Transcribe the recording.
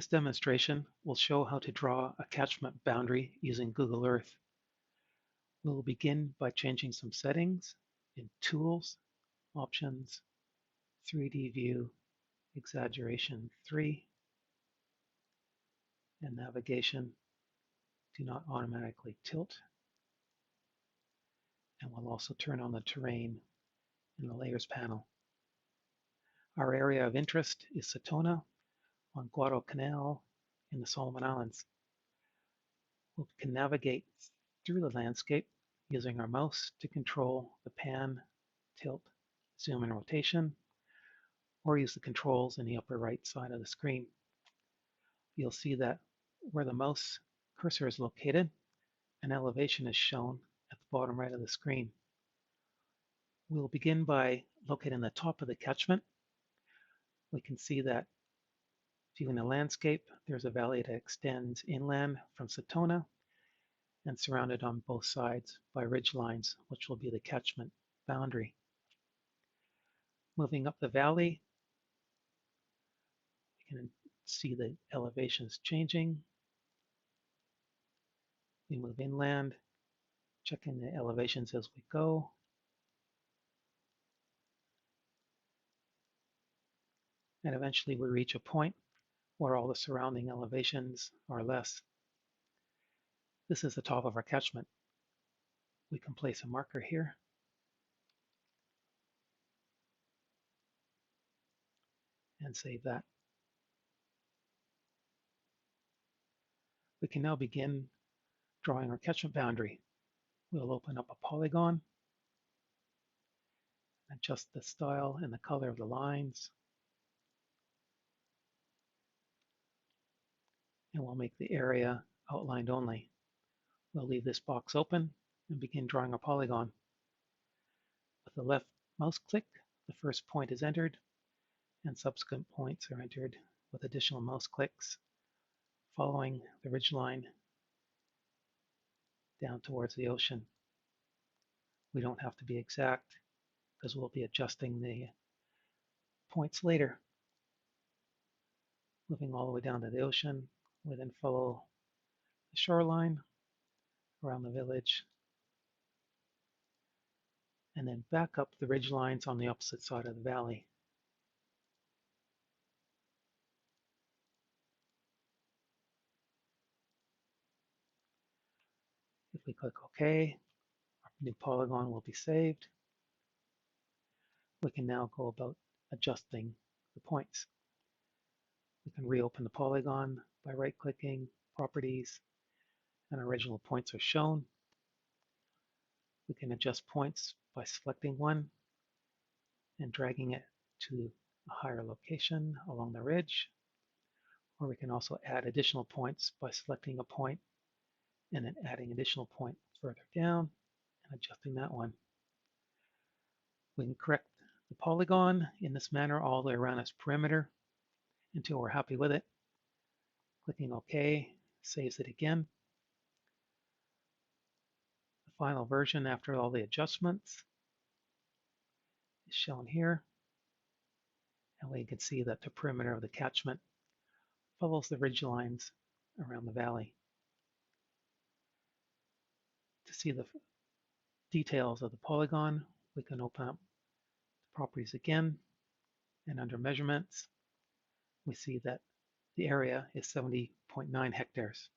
This demonstration will show how to draw a catchment boundary using Google Earth. We'll begin by changing some settings in Tools, Options, 3D View, Exaggeration 3, and Navigation, Do Not Automatically Tilt. And we'll also turn on the terrain in the Layers panel. Our area of interest is Satona on Guadalcanal in the Solomon Islands. We can navigate through the landscape using our mouse to control the pan, tilt, zoom, and rotation, or use the controls in the upper right side of the screen. You'll see that where the mouse cursor is located, an elevation is shown at the bottom right of the screen. We'll begin by locating the top of the catchment. We can see that viewing the landscape, there's a valley that extends inland from Satona and surrounded on both sides by ridge lines, which will be the catchment boundary. Moving up the valley, we can see the elevations changing. We move inland, checking the elevations as we go. And eventually we reach a point where all the surrounding elevations are less. This is the top of our catchment. We can place a marker here. And save that. We can now begin drawing our catchment boundary. We'll open up a polygon, adjust the style and the color of the lines, and we'll make the area outlined only. We'll leave this box open and begin drawing a polygon. With the left mouse click, the first point is entered, and subsequent points are entered with additional mouse clicks, following the ridgeline down towards the ocean. We don't have to be exact because we'll be adjusting the points later. Moving all the way down to the ocean, we then follow the shoreline around the village, and then back up the ridge lines on the opposite side of the valley. If we click OK, our new polygon will be saved. We can now go about adjusting the points. We can reopen the polygon by right-clicking, Properties, and original points are shown. We can adjust points by selecting one and dragging it to a higher location along the ridge. Or we can also add additional points by selecting a point and then adding additional point further down and adjusting that one. We can correct the polygon in this manner all the way around its perimeter until we're happy with it. Clicking OK saves it again. The final version after all the adjustments is shown here. And we can see that the perimeter of the catchment follows the ridge lines around the valley. To see the details of the polygon, we can open up the properties again, and under measurements, we see that the area is 70.9 hectares.